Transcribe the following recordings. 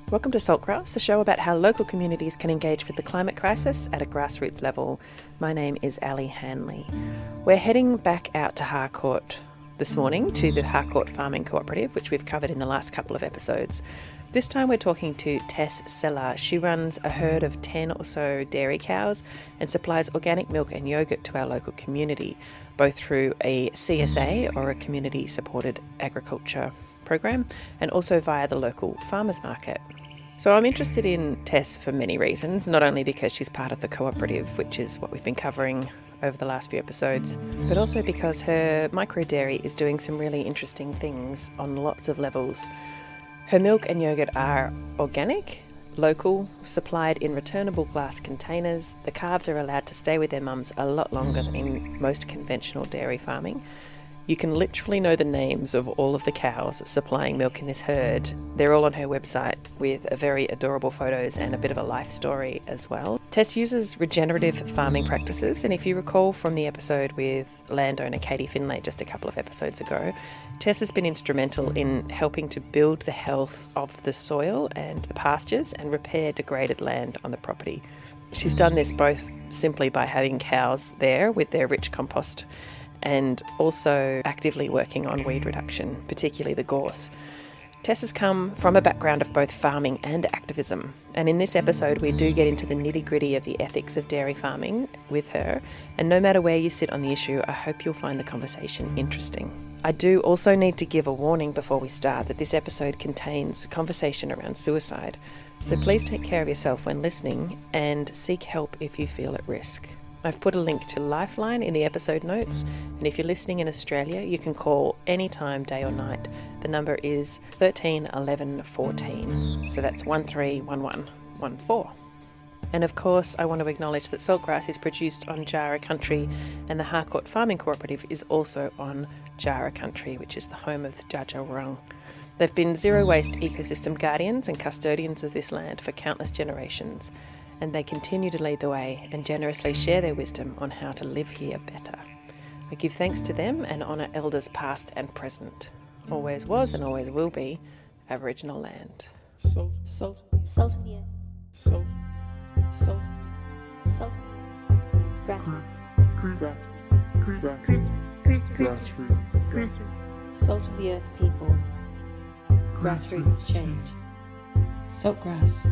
Welcome to Saltgrass, a show about how local communities can engage with the climate crisis at a grassroots level. My name is Ali Hanley. We're heading back out to Harcourt this morning to the Harcourt Farming Cooperative, which we've covered in the last couple of episodes. This time we're talking to Tess Sellar. She runs a herd of 10 or so dairy cows and supplies organic milk and yoghurt to our local community, both through a CSA or a community supported agriculture program and also via the local farmers market. So I'm interested in Tess for many reasons, not only because she's part of the cooperative, which is what we've been covering over the last few episodes, but also because her micro dairy is doing some really interesting things on lots of levels. Her milk and yoghurt are organic, local, supplied in returnable glass containers. The calves are allowed to stay with their mums a lot longer than in most conventional dairy farming. You can literally know the names of all of the cows supplying milk in this herd. They're all on her website with very adorable photos and a bit of a life story as well. Tess uses regenerative farming practices, and if you recall from the episode with landowner Katie Finlay just a couple of episodes ago, Tess has been instrumental in helping to build the health of the soil and the pastures and repair degraded land on the property. She's done this both simply by having cows there with their rich compost and also actively working on weed reduction, particularly the gorse. Tess has come from a background of both farming and activism, and in this episode we do get into the nitty-gritty of the ethics of dairy farming with her, and no matter where you sit on the issue, I hope you'll find the conversation interesting. I do also need to give a warning before we start that this episode contains conversation around suicide, so please take care of yourself when listening and seek help if you feel at risk. I've put a link to Lifeline in the episode notes, and if you're listening in Australia, you can call anytime, day or night. The number is 13 11 14, so that's 131114. And of course, I want to acknowledge that Saltgrass is produced on Jarrah country, and the Harcourt Farming Cooperative is also on Jarrah country, which is the home of the Djadja They've been zero waste ecosystem guardians and custodians of this land for countless generations, and they continue to lead the way and generously share their wisdom on how to live here better. I give thanks to them and honour elders past and present. Always was and always will be Aboriginal land. Salt. Salt of the earth. Salt. Salt. Salt. Grassroots. Grassroots. Salt of the earth people. Grassroots change. Saltgrass.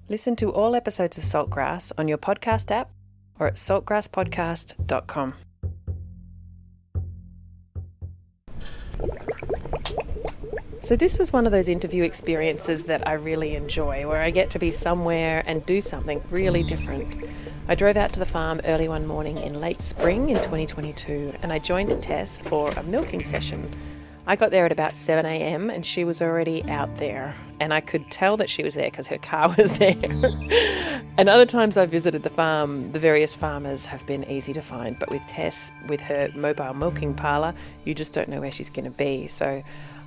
Listen to all episodes of Saltgrass on your podcast app or at saltgrasspodcast.com. So this was one of those interview experiences that I really enjoy, where I get to be somewhere and do something really different. I drove out to the farm early one morning in late spring in 2022, and I joined Tess for a milking session. I got there at about 7 a.m. and she was already out there, and I could tell that she was there because her car was there. And other times I visited the farm, the various farmers have been easy to find, but with Tess, with her mobile milking parlour, you just don't know where she's going to be. So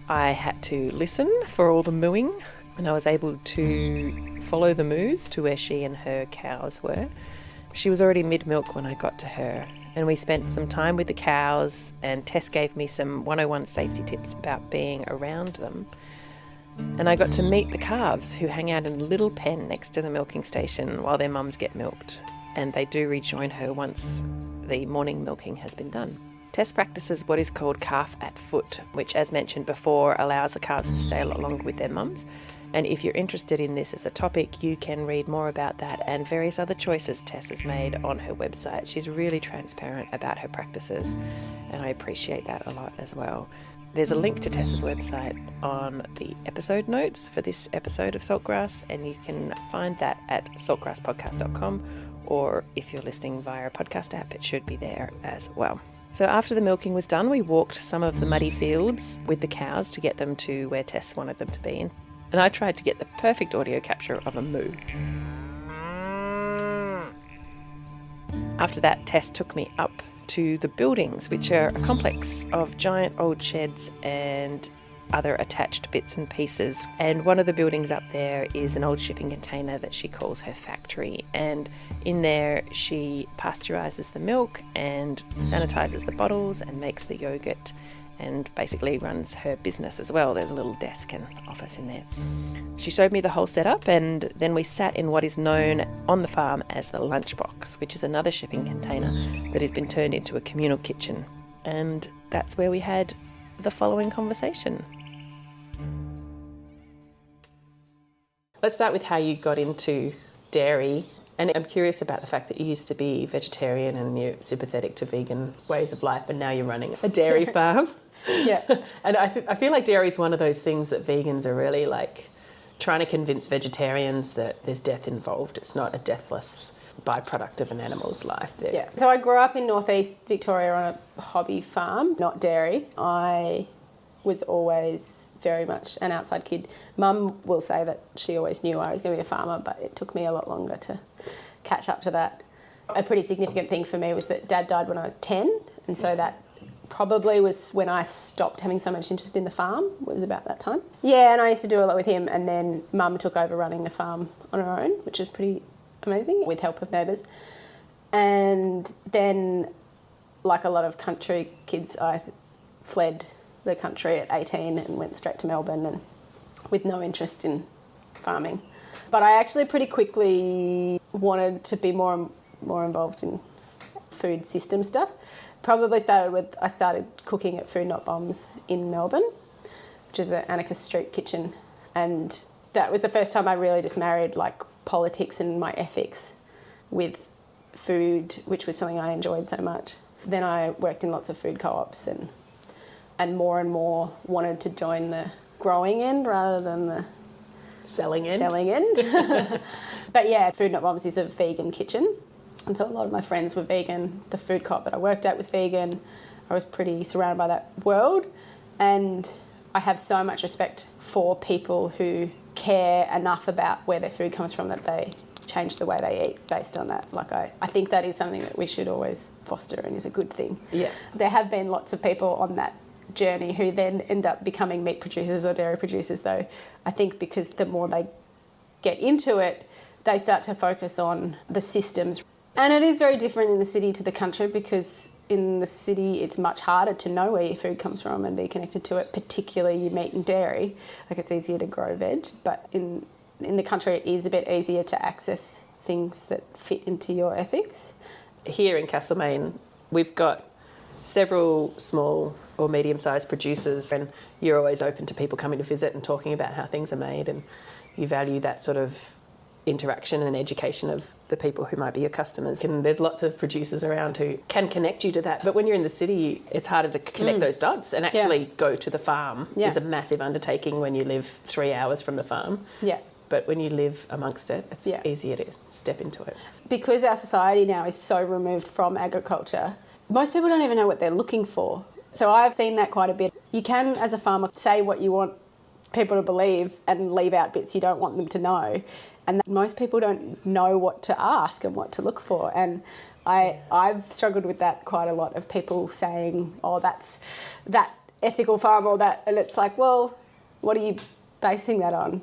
I had to listen for all the mooing, and I was able to follow the moos to where she and her cows were. She was already mid-milk when I got to her, and we spent some time with the cows, and Tess gave me some 101 safety tips about being around them. And I got to meet the calves, who hang out in a little pen next to the milking station while their mums get milked, and they do rejoin her once the morning milking has been done. Tess practices what is called calf at foot, which, as mentioned before, allows the calves to stay a lot longer with their mums. And if you're interested in this as a topic, you can read more about that and various other choices Tess has made on her website. She's really transparent about her practices, and I appreciate that a lot as well. There's a link to Tess's website on the episode notes for this episode of Saltgrass, and you can find that at saltgrasspodcast.com, or if you're listening via a podcast app, it should be there as well. So after the milking was done, we walked some of the muddy fields with the cows to get them to where Tess wanted them to be. And I tried to get the perfect audio capture of a moo. After that, Tess took me up to the buildings, which are a complex of giant old sheds and other attached bits and pieces. And one of the buildings up there is an old shipping container that she calls her factory. And in there, she pasteurises the milk and sanitises the bottles and makes the yoghurt and basically runs her business as well. There's a little desk and office in there. She showed me the whole setup, and then we sat in what is known on the farm as the lunchbox, which is another shipping container that has been turned into a communal kitchen. And that's where we had the following conversation. Let's start with how you got into dairy. And I'm curious about the fact that you used to be vegetarian and you're sympathetic to vegan ways of life, and now you're running a dairy farm. Yeah. And I feel like dairy is one of those things that vegans are really like trying to convince vegetarians that there's death involved. It's not a deathless byproduct of an animal's life. Yeah. So I grew up in northeast Victoria on a hobby farm, not dairy. I was always very much an outside kid. Mum will say that she always knew I was going to be a farmer, but it took me a lot longer to catch up to that. A pretty significant thing for me was that Dad died when I was 10, and so that probably was when I stopped having so much interest in the farm, was about that time. Yeah, and I used to do a lot with him, and then Mum took over running the farm on her own, which was pretty amazing, with help of neighbours. And then, like a lot of country kids, I fled the country at 18 and went straight to Melbourne, and with no interest in farming. But I actually pretty quickly wanted to be more involved in food system stuff. Probably I started cooking at Food Not Bombs in Melbourne, which is an anarchist street kitchen, and that was the first time I really just married like politics and my ethics with food, which was something I enjoyed so much. Then I worked in lots of food co-ops and more wanted to join the growing end rather than the selling end. But yeah, Food Not Bombs is a vegan kitchen, and so a lot of my friends were vegan. The food co-op that I worked at was vegan. I was pretty surrounded by that world, and I have so much respect for people who care enough about where their food comes from that they change the way they eat based on that. Like I think that is something that we should always foster and is a good thing. Yeah. There have been lots of people on that journey who then end up becoming meat producers or dairy producers, though. I think because the more they get into it, they start to focus on the systems. And it is very different in the city to the country, because in the city it's much harder to know where your food comes from and be connected to it, particularly your meat and dairy. Like, it's easier to grow veg, but in the country it is a bit easier to access things that fit into your ethics. Here in Castlemaine, we've got several small or medium-sized producers, and you're always open to people coming to visit and talking about how things are made, and you value that sort of interaction and education of the people who might be your customers. And there's lots of producers around who can connect you to that, but when you're in the city it's harder to connect those dots and actually go to the farm. Is a massive undertaking when you live 3 hours from the farm. Yeah. But when you live amongst it, it's easier to step into it. Because our society now is so removed from agriculture, most people don't even know what they're looking for. So I've seen that quite a bit. You can, as a farmer, say what you want people to believe and leave out bits you don't want them to know. And most people don't know what to ask and what to look for. And I've struggled with that quite a lot, of people saying, oh, that's that ethical farm or that. And it's like, well, what are you basing that on?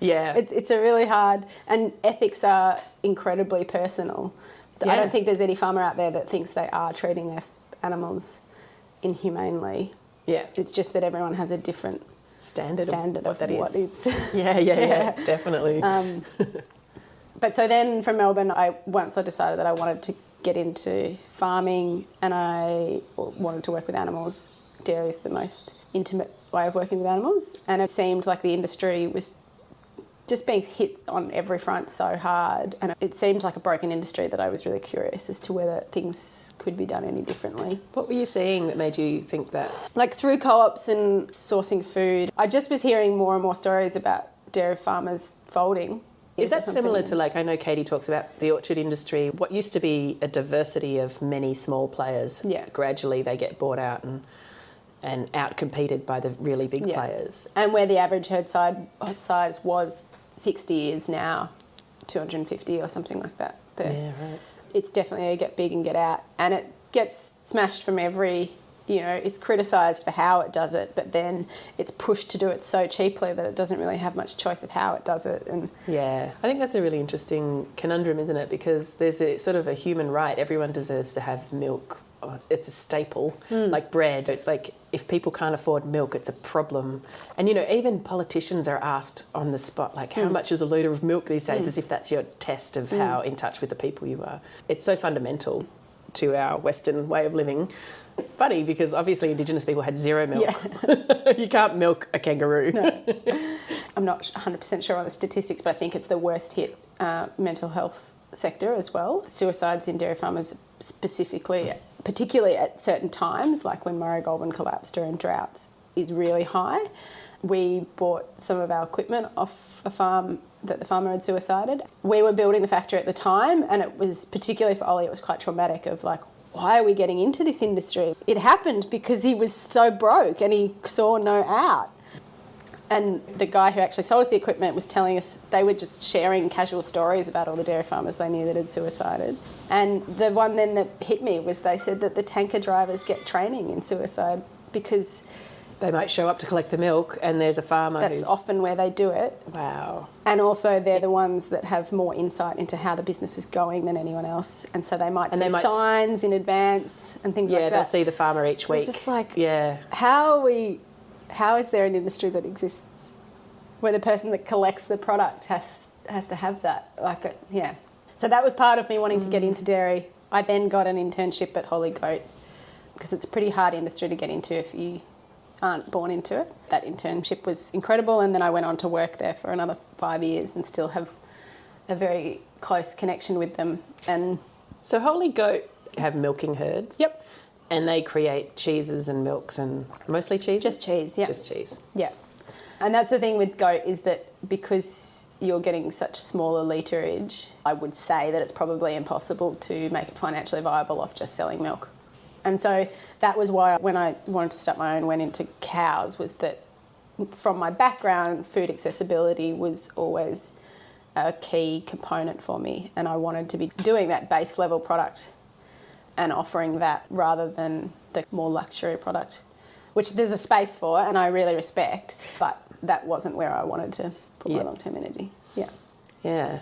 Yeah. It's a really hard, and ethics are incredibly personal. I don't think there's any farmer out there that thinks they are treating their animals inhumanely. Yeah. It's just that everyone has a different standard of what that is. Yeah, definitely. But so then from Melbourne, once I decided that I wanted to get into farming and I wanted to work with animals, dairy is the most intimate way of working with animals, and it seemed like the industry was just being hit on every front so hard, and it seems like a broken industry that I was really curious as to whether things could be done any differently. What were you seeing that made you think that? Like through co-ops and sourcing food, I just was hearing more and more stories about dairy farmers folding. Is that similar to, like, I know Katie talks about the orchard industry, what used to be a diversity of many small players, gradually they get bought out and out-competed by the really big players. And where the average herd size was 60 is now 250 or something like that. Right. It's definitely a get big and get out. And it gets smashed from every, it's criticised for how it does it, but then it's pushed to do it so cheaply that it doesn't really have much choice of how it does it. And yeah, I think that's a really interesting conundrum, isn't it? Because there's a sort of a human right. Everyone deserves to have milk it's a staple, like bread. It's like if people can't afford milk, it's a problem. And, you know, even politicians are asked on the spot, like, how much is a litre of milk these days, as if that's your test of how in touch with the people you are. It's so fundamental to our Western way of living. Funny, because obviously Indigenous people had zero milk. Yeah. You can't milk a kangaroo. No. I'm not 100% sure on the statistics, but I think it's the worst hit mental health sector as well. Suicides in dairy farmers specifically, particularly at certain times, like when Murray Goulburn collapsed during droughts, is really high. We bought some of our equipment off a farm that the farmer had suicided. We were building the factory at the time, and it was, particularly for Ollie, it was quite traumatic of like, why are we getting into this industry? It happened because he was so broke and he saw no out. And the guy who actually sold us the equipment was telling us they were just sharing casual stories about all the dairy farmers they knew that had suicided. And the one then that hit me was they said that the tanker drivers get training in suicide because they might show up to collect the milk and there's a farmer that's often where they do it. Wow. And also they're the ones that have more insight into how the business is going than anyone else. And so they might see signs in advance and things like that. Yeah, they'll see the farmer each week. It's just like, how is there an industry that exists where the person that collects the product has to have that? So that was part of me wanting to get into dairy. I then got an internship at Holy Goat because it's a pretty hard industry to get into if you aren't born into it. That internship was incredible, and then I went on to work there for another 5 years and still have a very close connection with them. And so Holy Goat have milking herds? Yep. And they create cheeses and milks and mostly cheeses? Just cheese, yeah. Just cheese. Yeah. And that's the thing with goat is that because you're getting such smaller litrage, I would say that it's probably impossible to make it financially viable off just selling milk. And so that was why when I wanted to start my own, went into cows, was that from my background, food accessibility was always a key component for me. And I wanted to be doing that base level product and offering that rather than the more luxury product, which there's a space for and I really respect, but that wasn't where I wanted to put my long-term energy. Yeah. Yeah.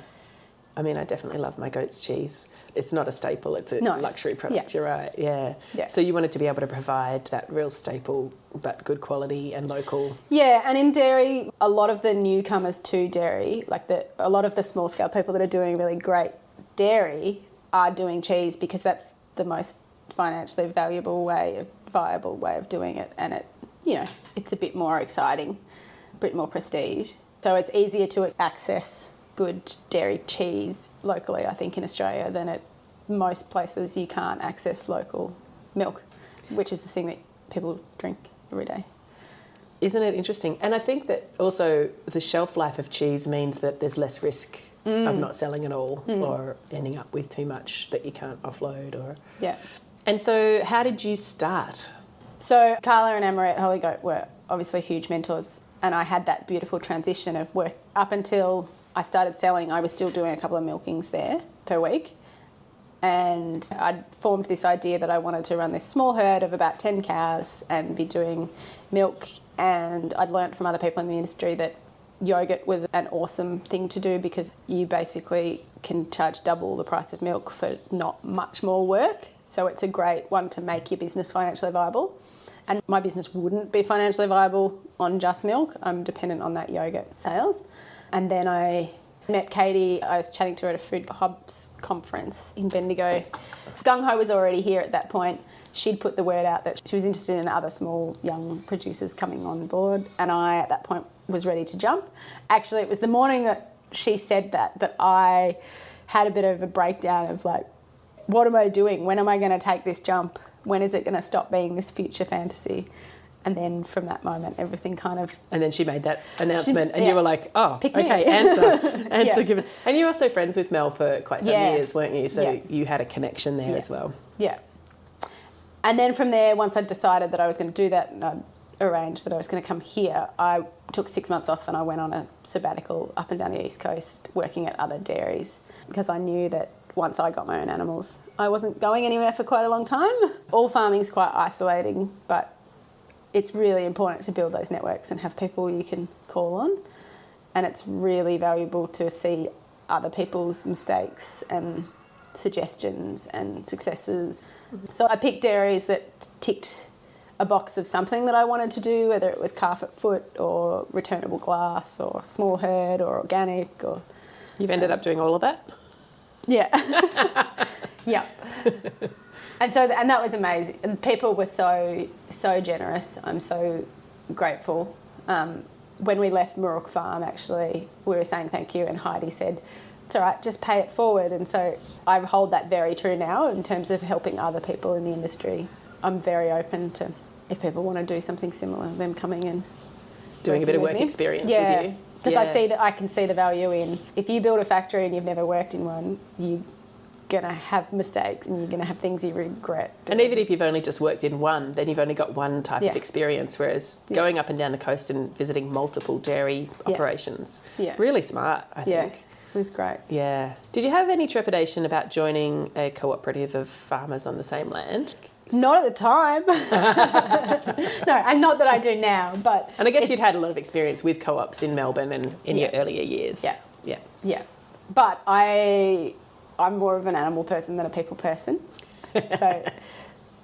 I mean, I definitely love my goat's cheese. It's not a staple, it's a luxury product, You're right, yeah. So you wanted to be able to provide that real staple but good quality and local. Yeah, and in dairy, a lot of the newcomers to dairy, like a lot of the small-scale people that are doing really great dairy are doing cheese because that's the most financially viable way of doing it, and it's a bit more exciting, a bit more prestige. So it's easier to access good dairy cheese locally, I think, in Australia than at most places you can't access local milk, which is the thing that people drink every day. Isn't it interesting? And I think that also the shelf life of cheese means that there's less risk of not selling at all or ending up with too much that you can't offload. Yeah. And so how did you start? So Carla and Anne-Marie at Holy Goat were obviously huge mentors, and I had that beautiful transition of work. Up until I started selling, I was still doing a couple of milkings there per week. And I'd formed this idea that I wanted to run this small herd of about 10 cows and be doing milk. And I'd learnt from other people in the industry that yoghurt was an awesome thing to do because you basically can charge double the price of milk for not much more work. So it's a great one to make your business financially viable. And my business wouldn't be financially viable on just milk. I'm dependent on that yoghurt sales. And then I met Katie. I was chatting to her at a Food Hubs conference in Bendigo. Gung Ho was already here at that point. She'd put the word out that she was interested in other small young producers coming on board, and I at that point was ready to jump. Actually, it was the morning that she said that I had a bit of a breakdown of like, what am I doing? When am I going to take this jump? When is it going to stop being this future fantasy? And then from that moment, everything kind of... And then she made that announcement and you were like, oh, okay, answer given. And you were also friends with Mel for quite some years, weren't you? So you had a connection there as well. Yeah. And then from there, once I'd decided that I was going to do that and I'd arranged that I was going to come here, I took 6 months off and I went on a sabbatical up and down the East Coast working at other dairies because I knew that once I got my own animals, I wasn't going anywhere for quite a long time. All farming's quite isolating, but it's really important to build those networks and have people you can call on. And it's really valuable to see other people's mistakes and suggestions and successes. So I picked dairies that ticked a box of something that I wanted to do, whether it was calf at foot or returnable glass or small herd or organic or... You've ended up doing all of that? Yeah. Yeah. And that was amazing. And people were so generous. I'm so grateful. When we left Harcourt Farm, actually, we were saying thank you, and Heidi said, it's all right, just pay it forward. And so I hold that very true now in terms of helping other people in the industry. I'm very open to, if people want to do something similar, them coming and doing a bit of work experience with you. Because I can see the value in, if you build a factory and you've never worked in one, you're going to have mistakes and you're going to have things you regret doing. And even if you've only just worked in one, then you've only got one type of experience, whereas going up and down the coast and visiting multiple dairy operations, really smart, I think. It was great. Yeah. Did you have any trepidation about joining a cooperative of farmers on the same land? Not at the time. No, and not that I do now, but... And I guess you'd had a lot of experience with co-ops in Melbourne and in your earlier years. Yeah. Yeah. Yeah. But I'm more of an animal person than a people person. So,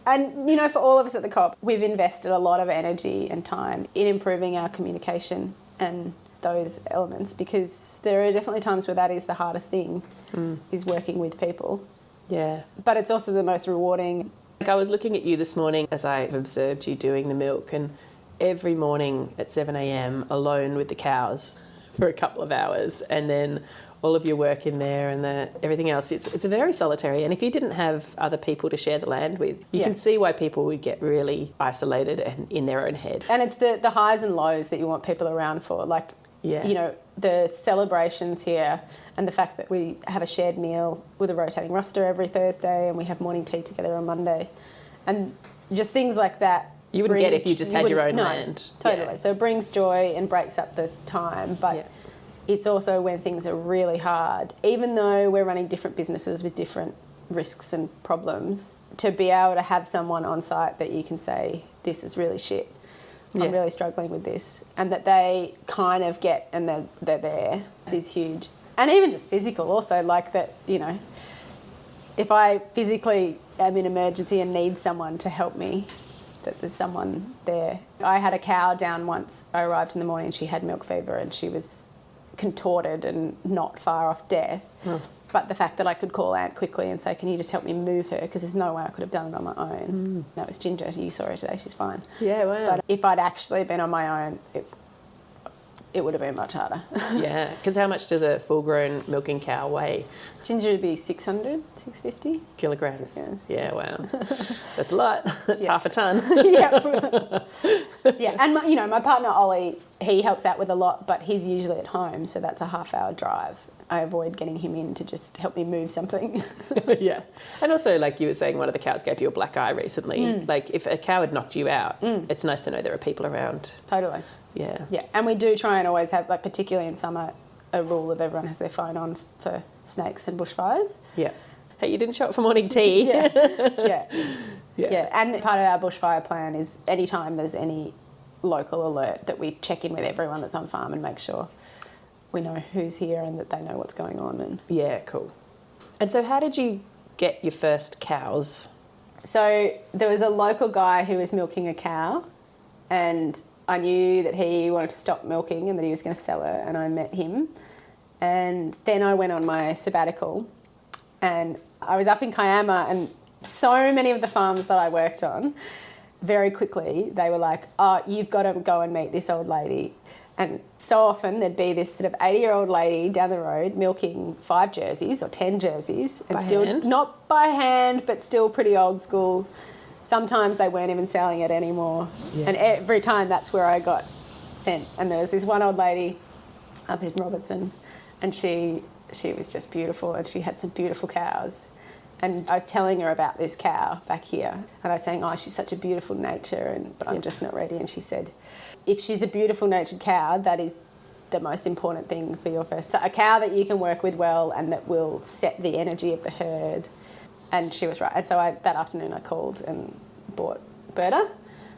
and, you know, for all of us at the Co-op, we've invested a lot of energy and time in improving our communication and those elements, because there are definitely times where that is the hardest thing, is working with people. Yeah. But it's also the most rewarding. Like, I was looking at you this morning as I observed you doing the milk, and every morning at 7 a.m. alone with the cows for a couple of hours, and then all of your work in there and everything else, it's a very solitary. And if you didn't have other people to share the land with, you can see why people would get really isolated and in their own head. And it's the highs and lows that you want people around for. Like, you know, the celebrations here and the fact that we have a shared meal with a rotating roster every Thursday, and we have morning tea together on Monday. And just things like that. You wouldn't get if you just had your own land. Totally. Yeah. So it brings joy and breaks up the time. But it's also when things are really hard, even though we're running different businesses with different risks and problems, to be able to have someone on site that you can say, this is really shit. I'm really struggling with this. And that they kind of get, and they're there, is huge. And even just physical also, like that, you know, if I physically am in emergency and need someone to help me, that there's someone there. I had a cow down once. I arrived in the morning and she had milk fever and she was contorted and not far off death. But the fact that I could call Ant quickly and say, can you just help me move her? Because there's no way I could have done it on my own. That was Ginger. You saw her today. She's fine. Yeah, wow. But if I'd actually been on my own, it would have been much harder. Yeah, because how much does a full-grown milking cow weigh? Ginger would be 600, 650 kilograms. Yes. Yeah, wow. That's a lot. That's half a tonne. Yeah, and my partner Ollie, he helps out with a lot, but he's usually at home, so that's a half-hour drive. I avoid getting him in to just help me move something. Yeah. And also, like you were saying, one of the cows gave you a black eye recently. Like, if a cow had knocked you out, it's nice to know there are people around. Totally. Yeah. Yeah, and we do try and always have, like, particularly in summer, a rule of everyone has their phone on for snakes and bushfires. Yeah. Hey, you didn't show up for morning tea. Yeah. And part of our bushfire plan is anytime there's any local alert that we check in with everyone that's on farm and make sure we know who's here and that they know what's going on. And yeah, cool. And so how did you get your first cows? So there was a local guy who was milking a cow, and I knew that he wanted to stop milking and that he was going to sell her, and I met him. And then I went on my sabbatical, and I was up in Kiama, and so many of the farms that I worked on, very quickly, they were like, oh, you've got to go and meet this old lady. And so often there'd be this sort of 80-year-old lady down the road milking 5 jerseys or 10 jerseys. And by still hand? Not by hand, but still pretty old school. Sometimes they weren't even selling it anymore. Yeah. And every time that's where I got sent. And there was this one old lady up in Robertson, and she was just beautiful, and she had some beautiful cows. And I was telling her about this cow back here, and I was saying, oh, she's such a beautiful nature, but I'm just not ready. And she said, if she's a beautiful natured cow, that is the most important thing for your first. So a cow that you can work with well and that will set the energy of the herd. And she was right. And so that afternoon I called and bought Berta.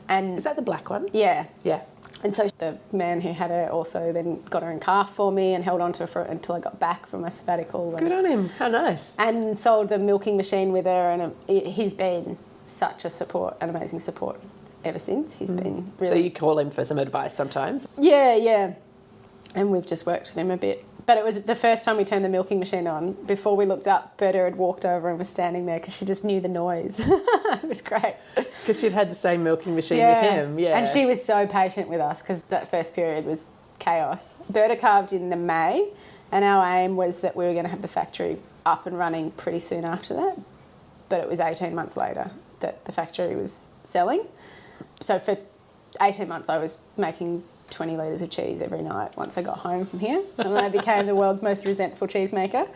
And is that the black one? Yeah. Yeah. And so the man who had her also then got her in calf for me and held on to her until I got back from my sabbatical. Good on him. How nice. And sold the milking machine with her, and he's been such a support, an amazing support ever since. He's been really... So you call him for some advice sometimes? Yeah. And we've just worked with him a bit. But it was the first time we turned the milking machine on. Before we looked up, Berta had walked over and was standing there because she just knew the noise. It was great. Because she'd had the same milking machine with him, yeah. And she was so patient with us because that first period was chaos. Berta calved in the May, and our aim was that we were going to have the factory up and running pretty soon after that. But it was 18 months later that the factory was selling. So for 18 months I was making 20 litres of cheese every night once I got home from here, and I became the world's most resentful cheesemaker.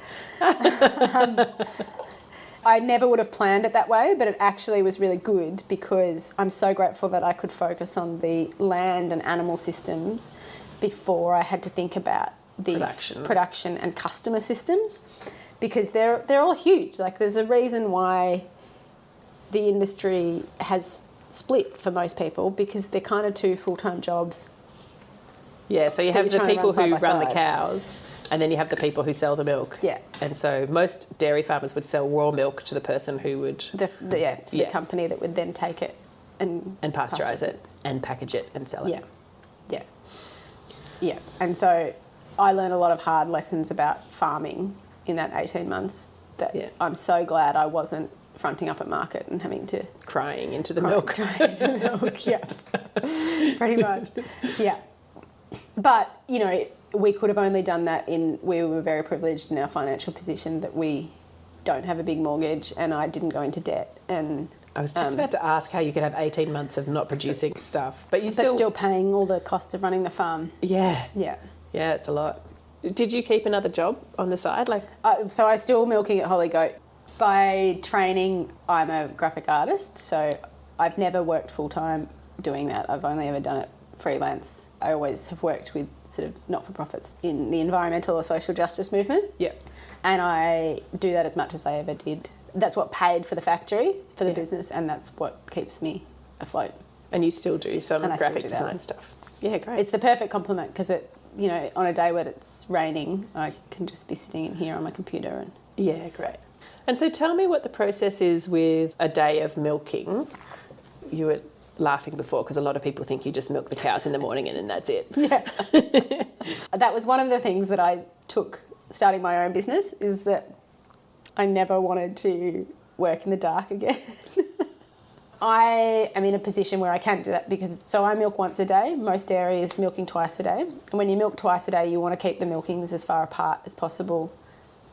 I never would have planned it that way, but it actually was really good because I'm so grateful that I could focus on the land and animal systems before I had to think about the production and customer systems, because they're all huge. Like, there's a reason why the industry has split for most people, because they're kind of two full-time jobs. Yeah, so you have the people who run the cows, and then you have the people who sell the milk. Yeah. And so most dairy farmers would sell raw milk to the person who would... the company that would then take it and pasteurise it and package it and sell it. Yeah. And so I learned a lot of hard lessons about farming in that 18 months that I'm so glad I wasn't fronting up at market and having to... Crying into the milk. Yeah. Pretty much. Yeah. But, you know, we could have only done that we were very privileged in our financial position that we don't have a big mortgage, and I didn't go into debt. And I was just about to ask how you could have 18 months of not producing stuff, but you still paying all the costs of running the farm. Yeah. Yeah. Yeah, it's a lot. Did you keep another job on the side? So I still milking at Holy Goat. By training, I'm a graphic artist, so I've never worked full-time doing that. I've only ever done it freelance. I always have worked with sort of not-for-profits in the environmental or social justice movement. Yeah. And I do that as much as I ever did. That's what paid for the factory, for the business, and that's what keeps me afloat. And you still do some graphic design stuff. Yeah, great. It's the perfect complement because on a day when it's raining, I can just be sitting in here on my computer and... Yeah, great. And so tell me what the process is with a day of milking. You were laughing before because a lot of people think you just milk the cows in the morning and then that's it. Yeah. That was one of the things that I took starting my own business, is that I never wanted to work in the dark again. I am in a position where I can do that because I milk once a day. Most dairy is milking twice a day. And when you milk twice a day, you want to keep the milkings as far apart as possible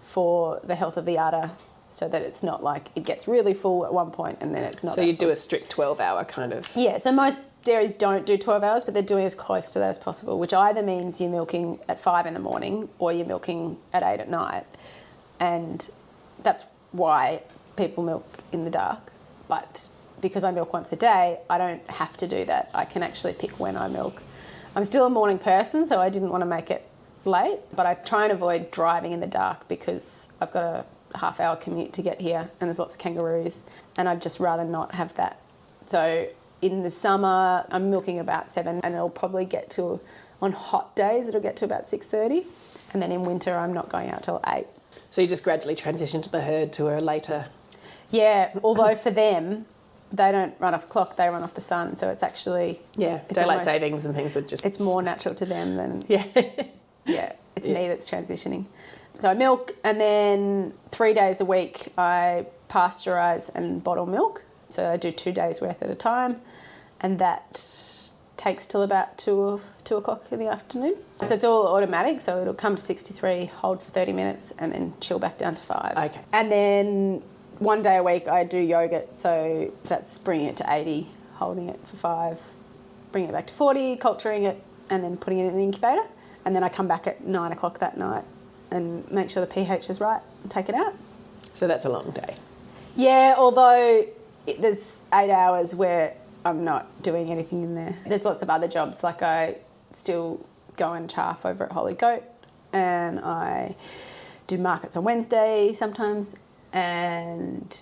for the health of the udder, so that it's not like it gets really full at one point and then it's not. So you do a strict 12-hour kind of... Yeah, so most dairies don't do 12 hours, but they're doing as close to that as possible, which either means you're milking at 5 in the morning or you're milking at 8 at night. And that's why people milk in the dark. But because I milk once a day, I don't have to do that. I can actually pick when I milk. I'm still a morning person, so I didn't want to make it late, but I try and avoid driving in the dark because I've got a half-hour commute to get here and there's lots of kangaroos, and I'd just rather not have that. So in the summer, I'm milking about 7, and it'll probably get to, on hot days, it'll get to about 6:30, and then in winter, I'm not going out till 8. So you just gradually transition to the herd to a later... Yeah, although for them, they don't run off the clock, they run off the sun, so it's actually... Yeah, daylight savings and things would just... It's more natural to them than... Yeah. It's me that's transitioning. So I milk, and then 3 days a week I pasteurise and bottle milk. So I do 2 days worth at a time, and that takes till about 2 o'clock in the afternoon. So it's all automatic, so it'll come to 63, hold for 30 minutes, and then chill back down to 5. Okay. And then 1 day a week I do yoghurt, so that's bringing it to 80, holding it for 5, bringing it back to 40, culturing it, and then putting it in the incubator. And then I come back at 9 o'clock that night and make sure the pH is right and take it out. So that's a long day. Yeah, although there's 8 hours where I'm not doing anything in there. There's lots of other jobs, like I still go and chaff over at Holy Goat, and I do markets on Wednesday sometimes, and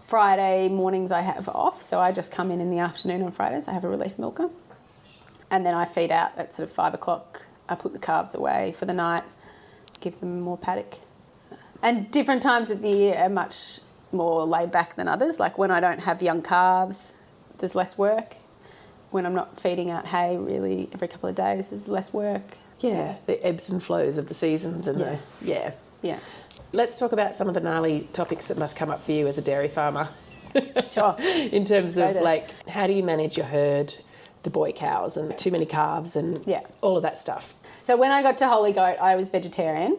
Friday mornings I have off, so I just come in the afternoon on Fridays. I have a relief milker. And then I feed out at sort of 5 o'clock. I put the calves away for the night, give them more paddock. And different times of the year are much more laid back than others. Like when I don't have young calves, there's less work. When I'm not feeding out hay really every couple of days, there's less work. Yeah, the ebbs and flows of the seasons and Yeah. Let's talk about some of the gnarly topics that must come up for you as a dairy farmer. Sure. In terms of like, how do you manage your herd, the boy cows and too many calves and all of that stuff? So when I got to Holy Goat, I was vegetarian.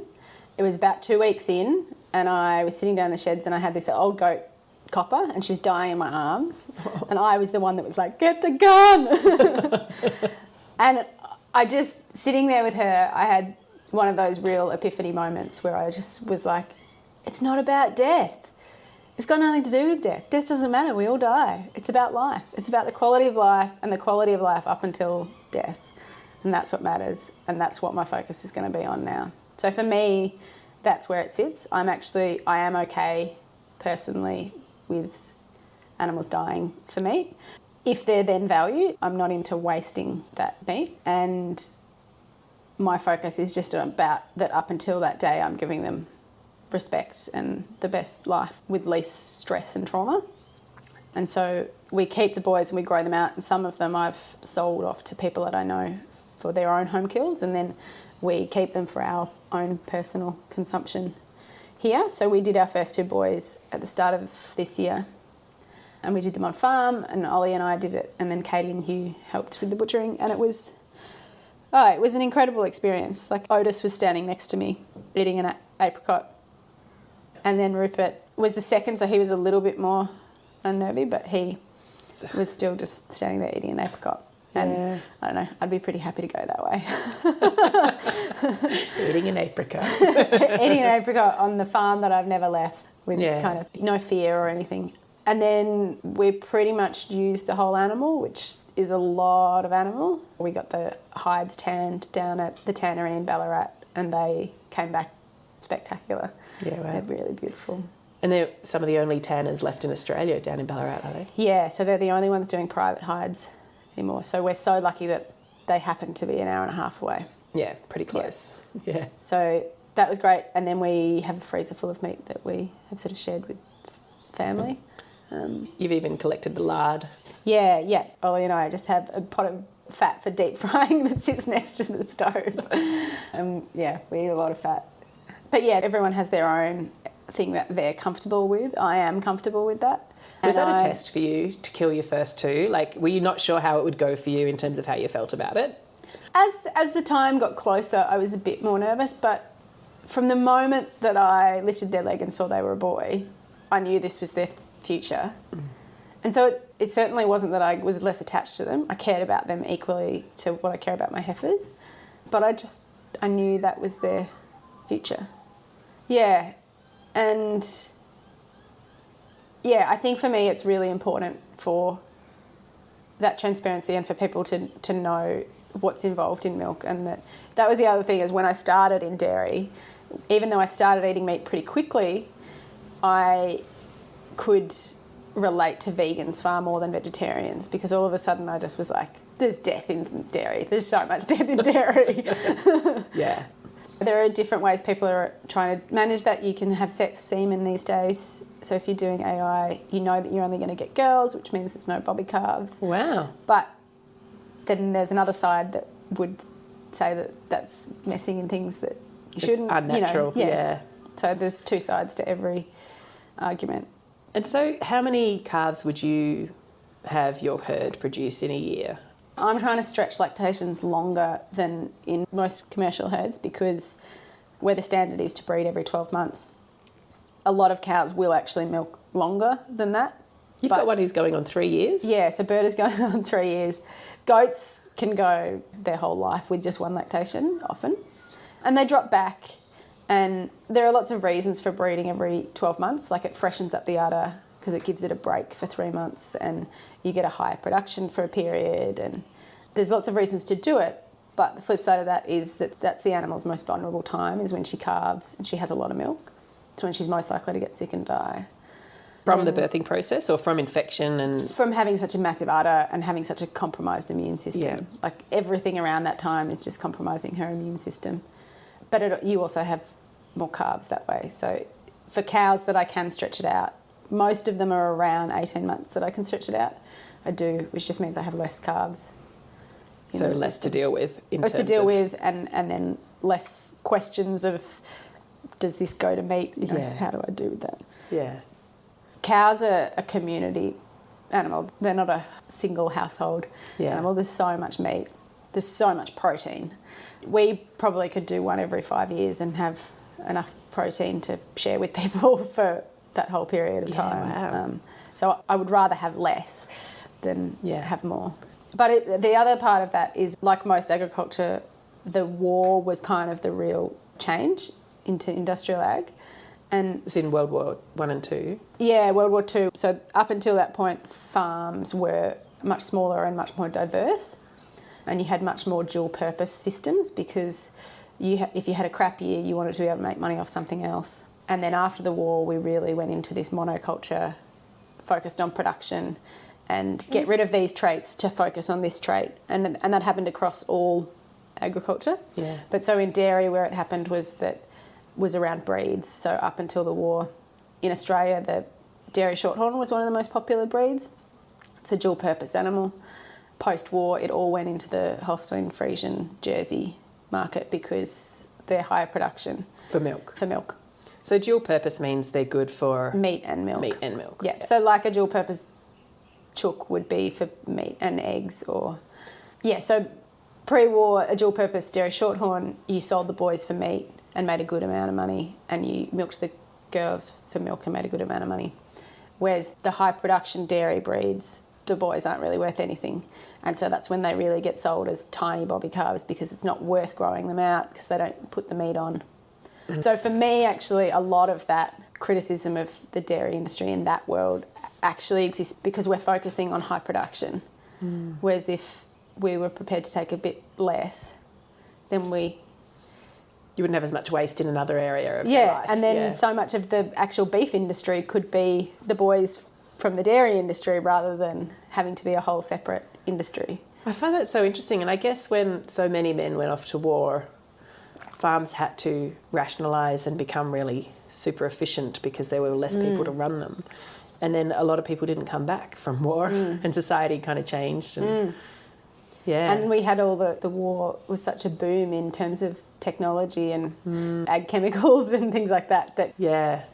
It was about 2 weeks in, and I was sitting down in the sheds and I had this old goat copper and she was dying in my arms. And I was the one that was like, get the gun. And I just, sitting there with her, I had one of those real epiphany moments where I just was like, it's not about death. It's got nothing to do with death. Death doesn't matter. We all die. It's about life. It's about the quality of life and the quality of life up until death. And that's what matters. And that's what my focus is going to be on now. So for me, that's where it sits. I am okay personally with animals dying for meat. If they're then valued, I'm not into wasting that meat. And my focus is just about that up until that day, I'm giving them respect and the best life with least stress and trauma. And so we keep the boys and we grow them out, and some of them I've sold off to people that I know for their own home kills, and then we keep them for our own personal consumption here. So we did our first 2 boys at the start of this year, and we did them on farm, and Ollie and I did it, and then Katie and Hugh helped with the butchering, and it was an incredible experience. Like Otis was standing next to me eating an apricot, and then Rupert was the second, so he was a little bit more unnervy, but he was still just standing there eating an apricot. And I don't know, I'd be pretty happy to go that way. Eating an apricot. Eating an apricot on the farm that I've never left with kind of no fear or anything. And then we pretty much used the whole animal, which is a lot of animal. We got the hides tanned down at the tannery in Ballarat, and they came back spectacular. Yeah, wow. They're really beautiful. And they're some of the only tanners left in Australia down in Ballarat, are they? Yeah, so they're the only ones doing private hides anymore. So we're so lucky that they happen to be an hour and a half away. Yeah, pretty close. Yeah. So that was great. And then we have a freezer full of meat that we have sort of shared with family. You've even collected the lard. Yeah. Ollie and I just have a pot of fat for deep frying that sits next to the stove. We eat a lot of fat. But yeah, everyone has their own thing that they're comfortable with. I am comfortable with that. Was that a test for you to kill your first 2? Like, were you not sure how it would go for you in terms of how you felt about it? As the time got closer, I was a bit more nervous, but from the moment that I lifted their leg and saw they were a boy, I knew this was their future. And so it certainly wasn't that I was less attached to them. I cared about them equally to what I care about my heifers, but I knew that was their future. Yeah, and I think for me it's really important for that transparency and for people to know what's involved in milk. And that was the other thing, is when I started in dairy, even though I started eating meat pretty quickly, I could relate to vegans far more than vegetarians, because all of a sudden I just was like, there's death in dairy. There's so much death in dairy. Yeah. There are different ways people are trying to manage that. You can have sex semen these days. So if you're doing AI, you know that you're only going to get girls, which means there's no bobby calves. Wow. But then there's another side that would say that that's messing in things that you shouldn't. It's unnatural, yeah. So there's 2 sides to every argument. And so how many calves would you have your herd produce in a year? I'm trying to stretch lactations longer than in most commercial herds, because where the standard is to breed every 12 months, a lot of cows will actually milk longer than that. You've got one who's going on 3 years? Yeah, so Bird is going on 3 years. Goats can go their whole life with just 1 lactation often, and they drop back. And there are lots of reasons for breeding every 12 months, like it freshens up the udder because it gives it a break for 3 months, and you get a higher production for a period, and there's lots of reasons to do it. But the flip side of that is that that's the animal's most vulnerable time, is when she calves and she has a lot of milk. It's when she's most likely to get sick and die. From the birthing process or from infection and... From having such a massive udder and having such a compromised immune system. Yeah. Like everything around that time is just compromising her immune system. But you also have more carbs that way. So for cows that I can stretch it out, most of them are around 18 months that I can stretch it out. I do, which just means I have less carbs. So less to deal with in less terms to deal of... with and then less questions of, does this go to meat? You know, how do I do with that? Yeah. Cows are a community animal. They're not a single household animal. There's so much meat. There's so much protein. We probably could do one every 5 years and have enough protein to share with people for that whole period of time. Wow. So I would rather have less than have more. But the other part of that is, like most agriculture, the war was kind of the real change into industrial ag. And it's in World War I and II? Yeah, World War II. So up until that point, farms were much smaller and much more diverse. And you had much more dual-purpose systems because if you had a crap year, you wanted to be able to make money off something else. And then after the war, we really went into this monoculture, focused on production and get rid of these traits to focus on this trait. And that happened across all agriculture. Yeah. But so in dairy, where it happened was around breeds. So up until the war, in Australia, the dairy shorthorn was one of the most popular breeds. It's a dual-purpose animal. Post-war, it all went into the Holstein Friesian Jersey market because they're higher production. For milk? For milk. So dual-purpose means they're good for... Meat and milk. Meat and milk. Yeah, so like a dual-purpose chook would be for meat and eggs or... Yeah, so pre-war, a dual-purpose dairy shorthorn, you sold the boys for meat and made a good amount of money, and you milked the girls for milk and made a good amount of money. Whereas the high production dairy breeds, the boys aren't really worth anything. And so that's when they really get sold as tiny bobby calves because it's not worth growing them out because they don't put the meat on. So for me, actually, a lot of that criticism of the dairy industry in that world actually exists because we're focusing on high production. Whereas if we were prepared to take a bit less, then you wouldn't have as much waste in another area of your life. And then so much of the actual beef industry could be the boys from the dairy industry rather than having to be a whole separate industry. I find that so interesting, and I guess when so many men went off to war, farms had to rationalise and become really super efficient because there were less people to run them. And then a lot of people didn't come back from war and society kind of changed. And And we had all the war was such a boom in terms of technology and ag chemicals and things like that.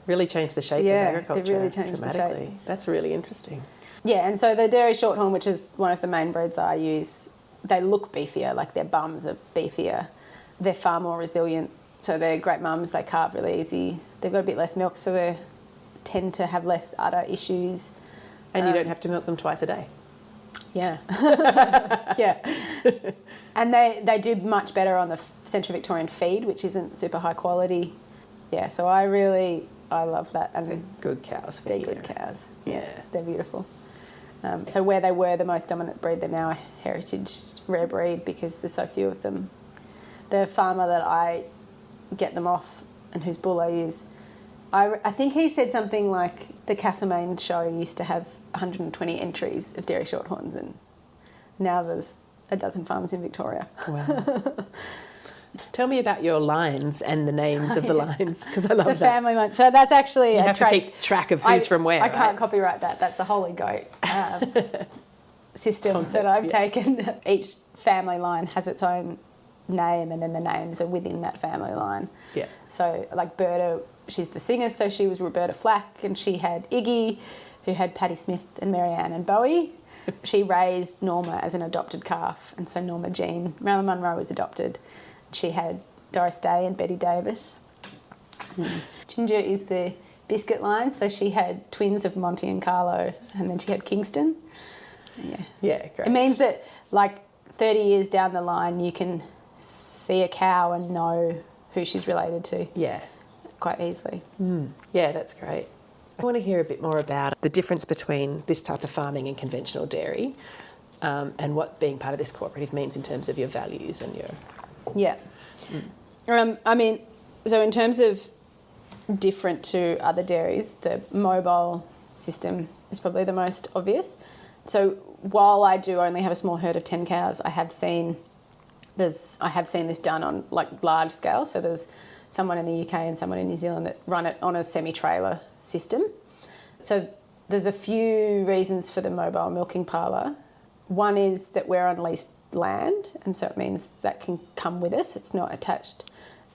Really changed the shape of agriculture. It really changed the shape. That's really interesting. Yeah, and so the dairy shorthorn, which is one of the main breeds I use, they look beefier, like their bums are beefier. They're far more resilient. So they're great mums, they calve really easy. They've got a bit less milk, so they tend to have less udder issues. And you don't have to milk them twice a day. Yeah. And they do much better on the Central Victorian feed, which isn't super high quality. Yeah, so I love that. And they're good cows for They're here. good cows. Yeah, they're beautiful. So where they were the most dominant breed, they're now a heritage rare breed because there's so few of them. The farmer that I get them off and whose bull I use, I think he said something like the Castlemaine show used to have 120 entries of dairy shorthorns and now there's a dozen farms in Victoria. Wow. Tell me about your lines and the names of the lines because I love the that. family line. So that's actually you a have to keep track of who's from where. I can't copyright that. That's a holy goat system Concept, that I've taken. Each family line has its own name and then the names are within that family line. Yeah. So like Berta, she's the singer, so she was Roberta Flack and she had Iggy, who had Patti Smith and Marianne and Bowie. She raised Norma as an adopted calf, and so Norma Jean, Marilyn Monroe was adopted. She had Doris Day and Betty Davis. Ginger is the biscuit line, so she had twins of Monty and Carlo, and then she had Kingston. Yeah, great. It means that like 30 years down the line, you can see a cow and know who she's related to. Yeah. Quite easily. Yeah, that's great. I want to hear a bit more about the difference between this type of farming and conventional dairy and what being part of this cooperative means in terms of your values and your... Yeah. I mean, so in terms of different to other dairies, the mobile system is probably the most obvious. So while I do only have a small herd of 10 cows, I have seen this done on like large scale. So there's someone in the UK and someone in New Zealand that run it on a semi-trailer system. So there's a few reasons for the mobile milking parlour. One is that we're on leased land, and so it means that can come with us. It's not attached.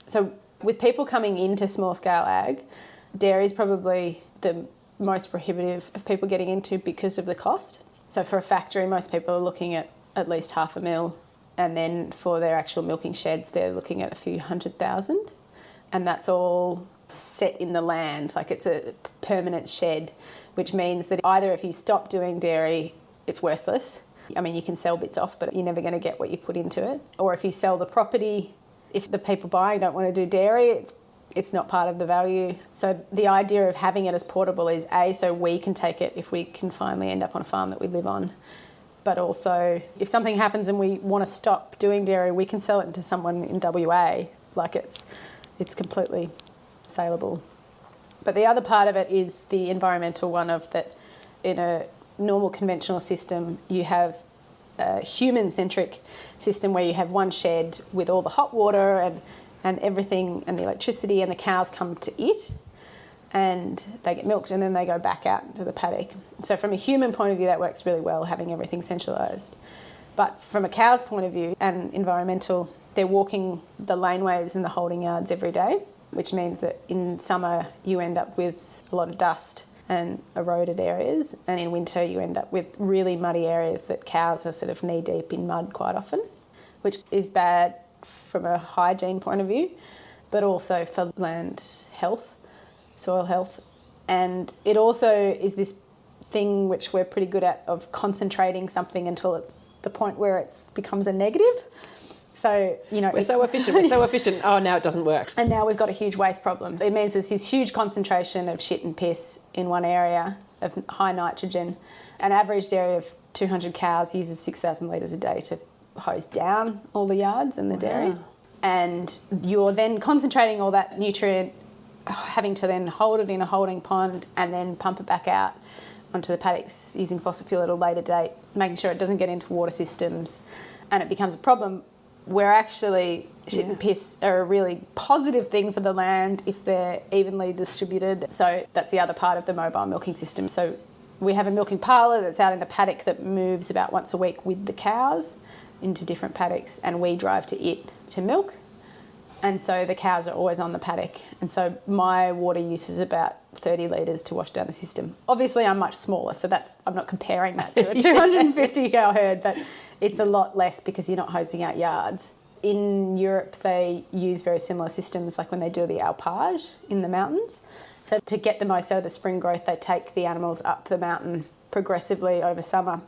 So with people coming into small scale ag, dairy is probably the most prohibitive of people getting into because of the cost. So for a factory, most people are looking at least $500,000, and then for their actual milking sheds, they're looking at a few $100,000, and that's all set in the land. Like it's a permanent shed, which means that either if you stop doing dairy, it's worthless. I mean, you can sell bits off, but you're never going to get what you put into it. Or if you sell the property, if the people buying don't want to do dairy, it's not part of the value. So the idea of having it as portable is so we can take it if we can finally end up on a farm that we live on. But also, if something happens and we want to stop doing dairy, we can sell it to someone in WA. Like it's completely saleable. But the other part of it is the environmental one of that in a normal conventional system, you have a human-centric system where you have one shed with all the hot water and everything and the electricity, and the cows come to it and they get milked and then they go back out into the paddock. So from a human point of view, that works really well, having everything centralised. But from a cow's point of view and environmental, they're walking the laneways and the holding yards every day, which means that in summer you end up with a lot of dust and eroded areas, and in winter you end up with really muddy areas that cows are sort of knee deep in mud quite often, which is bad from a hygiene point of view, but also for land health, soil health. And it also is this thing which we're pretty good at of concentrating something until it's the point where it becomes a negative. So, we're so efficient. Oh, now it doesn't work. And now we've got a huge waste problem. It means there's this huge concentration of shit and piss in one area of high nitrogen. An average dairy of 200 cows uses 6,000 litres a day to hose down all the yards and the dairy. And you're then concentrating all that nutrient, having to then hold it in a holding pond and then pump it back out onto the paddocks using fossil fuel at a later date, making sure it doesn't get into water systems, and it becomes a problem. Where actually shit and piss are a really positive thing for the land if they're evenly distributed. So that's the other part of the mobile milking system. So we have a milking parlour that's out in the paddock that moves about once a week with the cows into different paddocks, and we drive to it to milk. And so the cows are always on the paddock. And so my water use is about 30 litres to wash down the system. Obviously, I'm much smaller, so I'm not comparing that to a 250 cow herd, but it's a lot less because you're not hosing out yards. In Europe, they use very similar systems, like when they do the alpage in the mountains. So to get the most out of the spring growth, they take the animals up the mountain progressively over summer.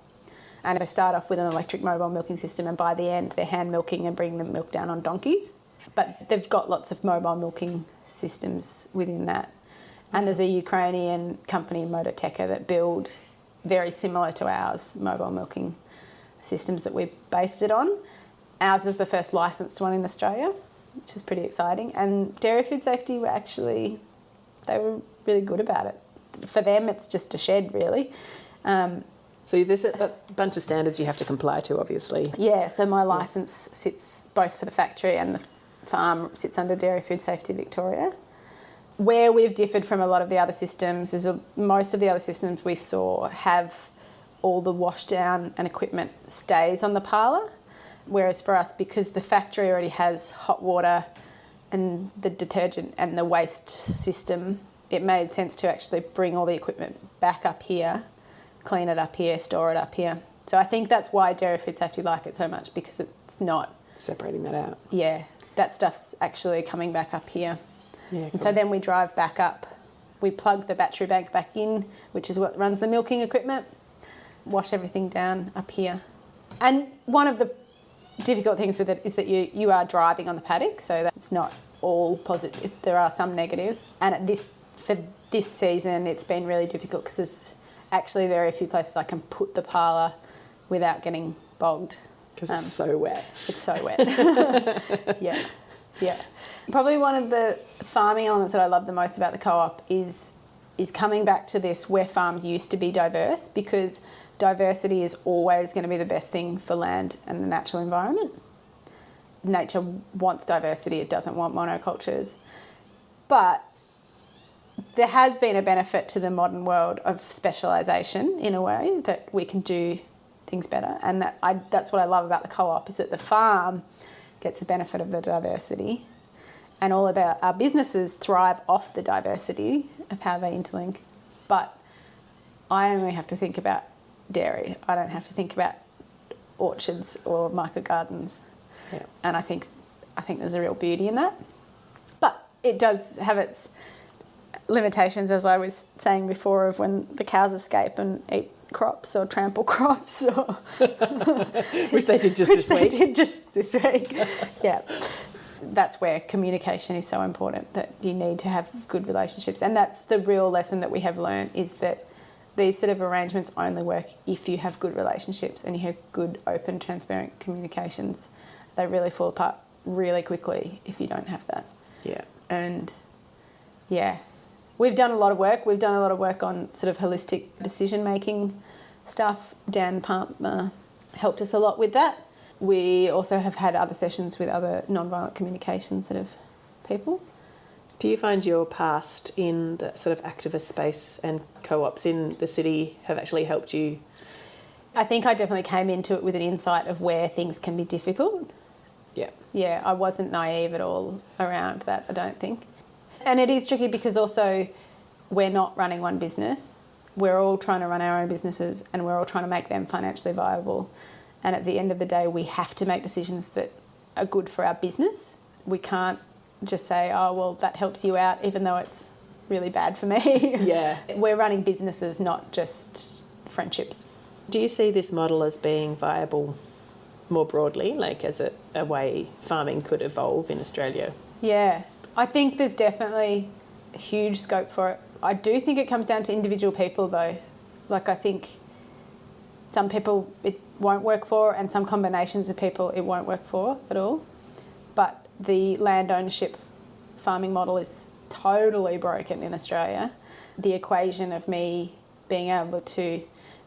And they start off with an electric mobile milking system, and by the end, they're hand milking and bringing the milk down on donkeys. But they've got lots of mobile milking systems within that. And there's a Ukrainian company, Mototeka, that build very similar to ours, mobile milking systems that we based it on. Ours is the first licensed one in Australia, which is pretty exciting. And Dairy Food Safety they were really good about it. For them, it's just a shed, really. So there's a bunch of standards you have to comply to, obviously. Yeah, so my licence sits both for the factory and the farm sits under Dairy Food Safety Victoria. Where we've differed from a lot of the other systems is most of the other systems we saw have all the washdown and equipment stays on the parlour, whereas for us, because the factory already has hot water and the detergent and the waste system, it made sense to actually bring all the equipment back up here, clean it up here, store it up here. So I think that's why Dairy Food Safety like it so much, because it's not separating that out. Yeah, that stuff's actually coming back up here. Yeah, cool. And so then we drive back up, we plug the battery bank back in, which is what runs the milking equipment, wash everything down up here. And one of the difficult things with it is that you are driving on the paddock, so that's not all positive. There are some negatives. And for this season, it's been really difficult because there's actually very few places I can put the parlour without getting bogged. Because it's so wet. It's so wet. Yeah. Probably one of the farming elements that I love the most about the co-op is is coming back to this where farms used to be diverse, because diversity is always going to be the best thing for land and the natural environment. Nature wants diversity, it doesn't want monocultures. But there has been a benefit to the modern world of specialisation in a way that we can do things better. And that's what I love about the co-op, is that the farm gets the benefit of the diversity, and all of our businesses thrive off the diversity of how they interlink. But I only have to think about dairy. I don't have to think about orchards or market gardens. Yeah. And I think there's a real beauty in that. But it does have its limitations, as I was saying before, of when the cows escape and eat crops or trample crops, or which they did just this week. Yeah. That's where communication is so important, that you need to have good relationships. And that's the real lesson that we have learned, is that these sort of arrangements only work if you have good relationships and you have good, open, transparent communications. They really fall apart really quickly if you don't have that. Yeah. And yeah, we've done a lot of work. We've done a lot of work on sort of holistic decision-making stuff. Dan Palmer helped us a lot with that. We also have had other sessions with other non-violent communication sort of people. Do you find your past in the sort of activist space and co-ops in the city have actually helped you? I think I definitely came into it with an insight of where things can be difficult. Yeah. Yeah, I wasn't naive at all around that, I don't think. And it is tricky because also we're not running one business. We're all trying to run our own businesses, and we're all trying to make them financially viable. And at the end of the day, we have to make decisions that are good for our business. We can't just say, oh, well, that helps you out, even though it's really bad for me. Yeah. We're running businesses, not just friendships. Do you see this model as being viable more broadly, like as a way farming could evolve in Australia? Yeah, I think there's definitely a huge scope for it. I do think it comes down to individual people, though. Like, I think some people it won't work for, and some combinations of people it won't work for at all. But the land ownership farming model is totally broken in Australia. The equation of me being able to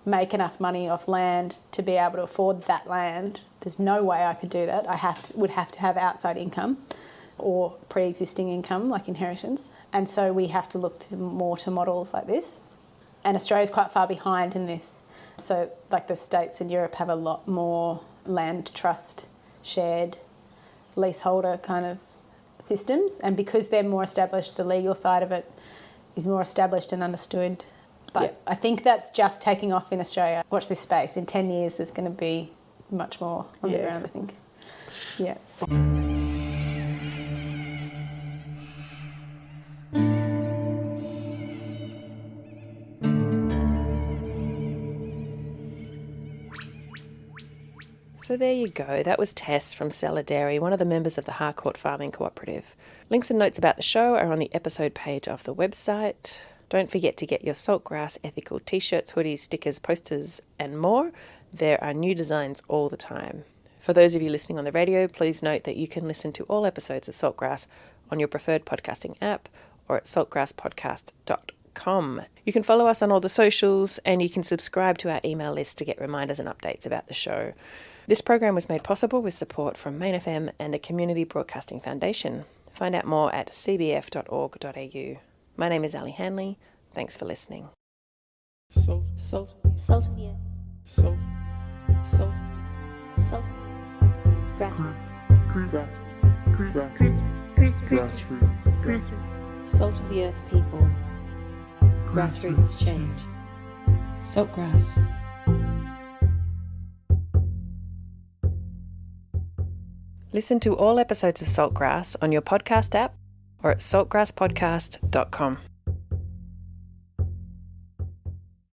make enough money off land to be able to afford that land, there's no way I could do that. I would have to have outside income or pre-existing income, like inheritance. And so we have to look more to models like this. And Australia's quite far behind in this. So like the States and Europe have a lot more land trust, shared, leaseholder kind of systems. And because they're more established, the legal side of it is more established and understood. But yep. I think that's just taking off in Australia. Watch this space. In 10 years, there's going to be much more on the ground, I think. Yeah. So there you go. That was Tess from Sellar Dairy, one of the members of the Harcourt Farming Cooperative. Links and notes about the show are on the episode page of the website. Don't forget to get your Saltgrass ethical t-shirts, hoodies, stickers, posters and more. There are new designs all the time. For those of you listening on the radio, please note that you can listen to all episodes of Saltgrass on your preferred podcasting app or at saltgrasspodcast.com. You can follow us on all the socials, and you can subscribe to our email list to get reminders and updates about the show. This program was made possible with support from Main FM and the Community Broadcasting Foundation. Find out more at cbf.org.au. My name is Ali Hanley. Thanks for listening. Salt of the earth. Salt. Grassroots. Salt of the earth people. Grassroots change. Saltgrass. Listen to all episodes of Saltgrass on your podcast app or at saltgrasspodcast.com.